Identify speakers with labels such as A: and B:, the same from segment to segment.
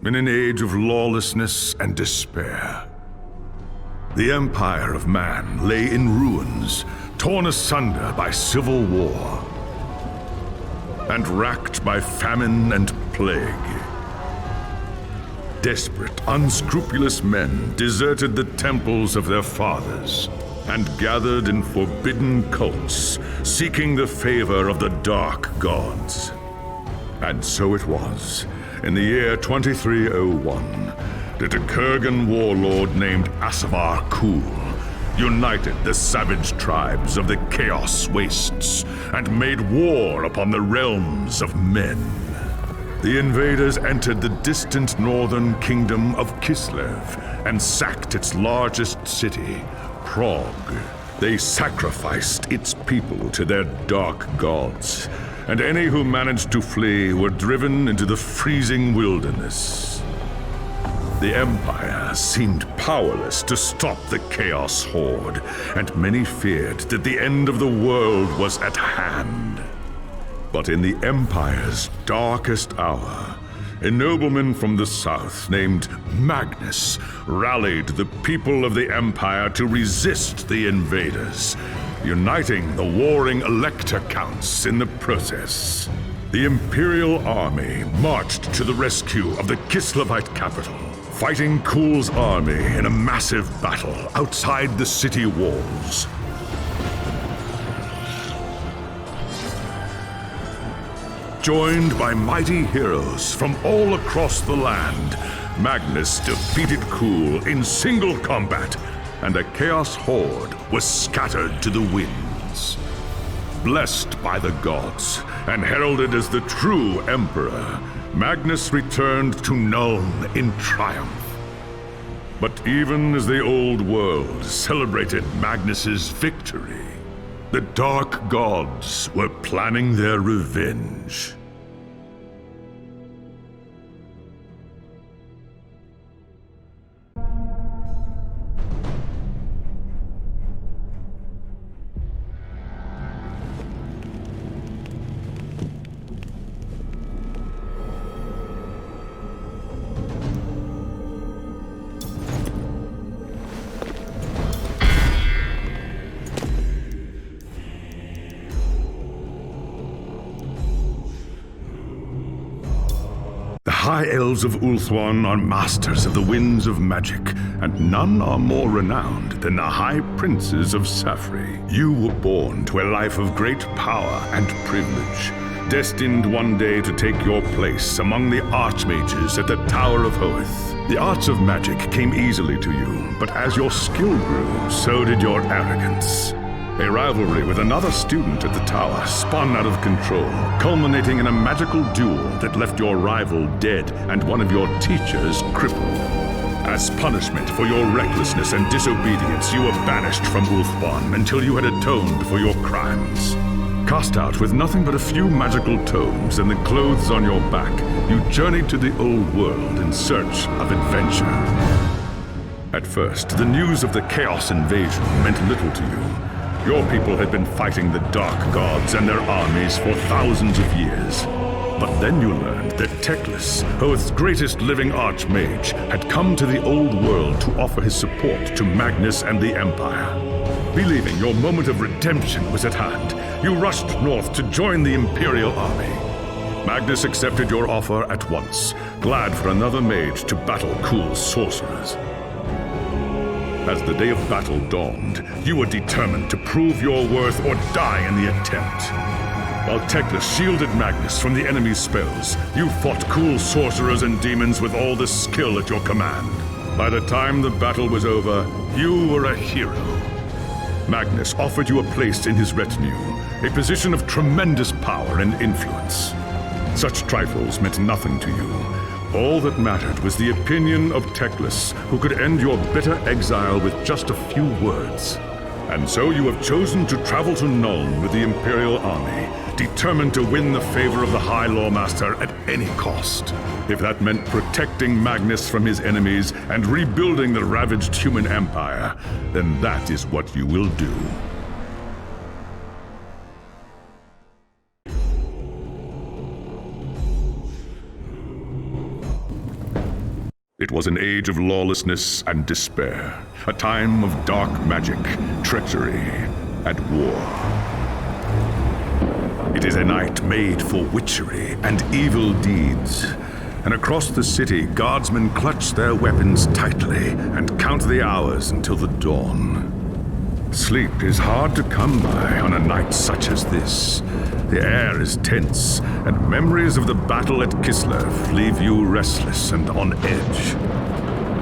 A: in an age of lawlessness and despair. The empire of man lay in ruins, torn asunder by civil war, and racked by famine and plague. Desperate, unscrupulous men deserted the temples of their fathers and gathered in forbidden cults, seeking the favor of the dark gods. And so it was, in the year 2301, that a Kurgan warlord named Asavar Kul united the savage tribes of the Chaos Wastes and made war upon the realms of men. The invaders entered the distant northern kingdom of Kislev and sacked its largest city, Prague. They sacrificed its people to their dark gods, and any who managed to flee were driven into the freezing wilderness. The Empire seemed powerless to stop the Chaos Horde, and many feared that the end of the world was at hand. But in the Empire's darkest hour, a nobleman from the south named Magnus rallied the people of the Empire to resist the invaders, uniting the warring Elector Counts in the process. The Imperial Army marched to the rescue of the Kislevite capital, fighting Kul's army in a massive battle outside the city walls. Joined by mighty heroes from all across the land, Magnus defeated Kul in single combat, and a Chaos Horde was scattered to the winds. Blessed by the gods and heralded as the true Emperor, Magnus returned to Nuln in triumph. But even as the old world celebrated Magnus's victory, the dark gods were planning their revenge. The High Elves of Ulthuan are masters of the winds of magic, and none are more renowned than the High Princes of Safri. You were born to a life of great power and privilege, destined one day to take your place among the Archmages at the Tower of Hoeth. The arts of magic came easily to you, but as your skill grew, so did your arrogance. A rivalry with another student at the tower spun out of control, culminating in a magical duel that left your rival dead and one of your teachers crippled. As punishment for your recklessness and disobedience, you were banished from Ulthuan until you had atoned for your crimes. Cast out with nothing but a few magical tomes and the clothes on your back, you journeyed to the old world in search of adventure. At first, the news of the Chaos invasion meant little to you. Your people had been fighting the Dark Gods and their armies for thousands of years. But then you learned that Teclis, Hoeth's greatest living archmage, had come to the old world to offer his support to Magnus and the Empire. Believing your moment of redemption was at hand, you rushed north to join the Imperial army. Magnus accepted your offer at once, glad for another mage to battle Kul's sorcerers. As the day of battle dawned, you were determined to prove your worth or die in the attempt. While Teclis shielded Magnus from the enemy's spells, you fought Kul's sorcerers and demons with all the skill at your command. By the time the battle was over, you were a hero. Magnus offered you a place in his retinue, a position of tremendous power and influence. Such trifles meant nothing to you. All that mattered was the opinion of Teclis, who could end your bitter exile with just a few words. And so you have chosen to travel to Nuln with the Imperial army, determined to win the favor of the High Lawmaster at any cost. If that meant protecting Magnus from his enemies and rebuilding the ravaged human empire, then that is what you will do. It was an age of lawlessness and despair, a time of dark magic, treachery, and war. It is a night made for witchery and evil deeds. And across the city, guardsmen clutch their weapons tightly and count the hours until the dawn. Sleep is hard to come by on a night such as this. The air is tense, and memories of the battle at Kislev leave you restless and on edge.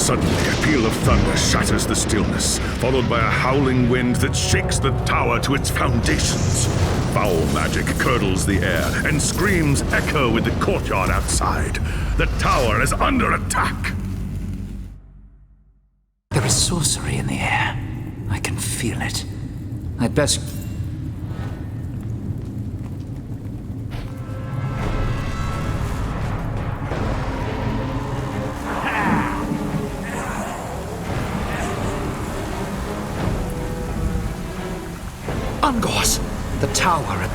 A: Suddenly, a peal of thunder shatters the stillness, followed by a howling wind that shakes the tower to its foundations. Foul magic curdles the air, and screams echo in the courtyard outside. The tower is under attack!
B: There is sorcery in the air. I can feel it. I'd best... Ungors! The tower...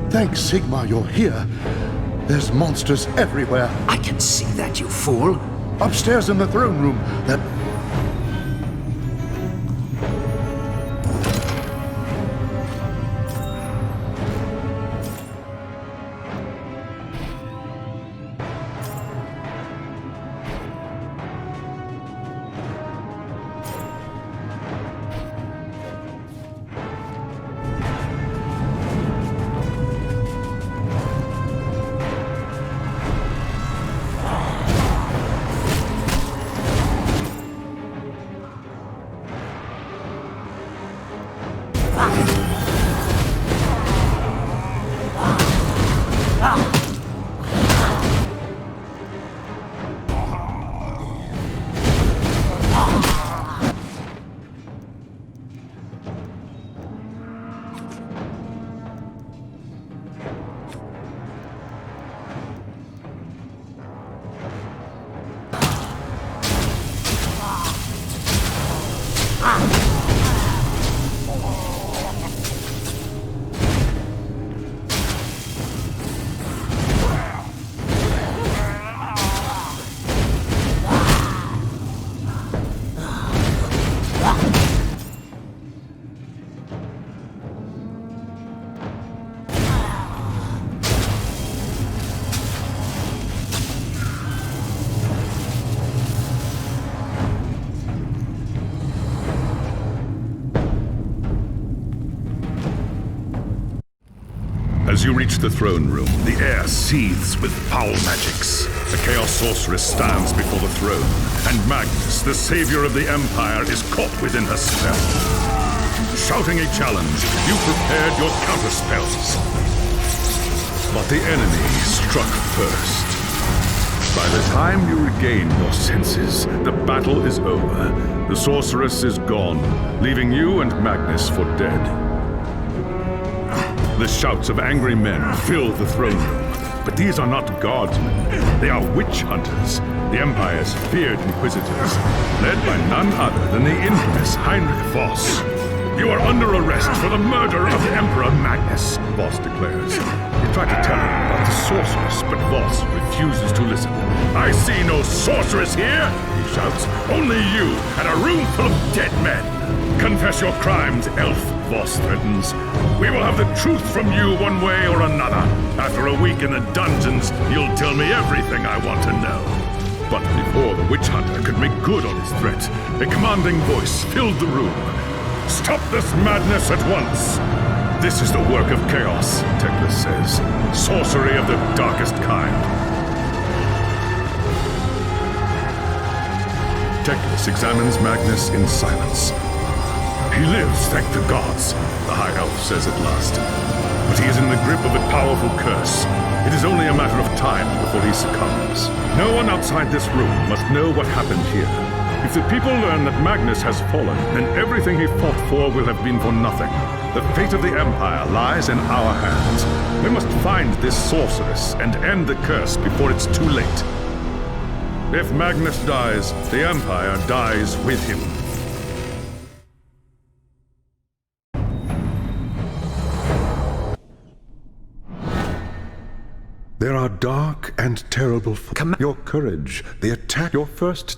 C: Thanks, Sigmar, you're here. There's monsters everywhere.
B: I can see that, you fool.
C: Upstairs in the throne room, that...
A: As you reach the throne room, the air seethes with foul magics. The Chaos Sorceress stands before the throne, and Magnus, the savior of the Empire, is caught within her spell. Shouting a challenge, you prepared your counterspells. But the enemy struck first. By the time you regain your senses, the battle is over. The sorceress is gone, leaving you and Magnus for dead. The shouts of angry men fill the throne room. But these are not guardsmen. They are witch hunters, the Empire's feared inquisitors, led by none other than the infamous Heinrich Voss. You are under arrest for the murder of the Emperor Magnus, Voss declares. You try to tell him about the sorceress, but Voss refuses to listen. I see no sorceress here, he shouts. Only you and a room full of dead men. Confess your crimes, elf, Voss threatens. We will have the truth from you one way or another. After a week in the dungeons, you'll tell me everything I want to know. But before the witch hunter could make good on his threat, a commanding voice filled the room. "Stop this madness at once!" "This is the work of chaos," Teclis says. "Sorcery of the darkest kind." Teclis examines Magnus in silence. "He lives, thank the gods," the High Elf says at last. "But he is in the grip of a powerful curse. It is only a matter of time before he succumbs. No one outside this room must know what happened here. If the people learn that Magnus has fallen, then everything he fought for will have been for nothing. The fate of the Empire lies in our hands. We must find this sorceress and end the curse before it's too late. If Magnus dies, the Empire dies with him." There are dark and terrible your courage. The attack your first.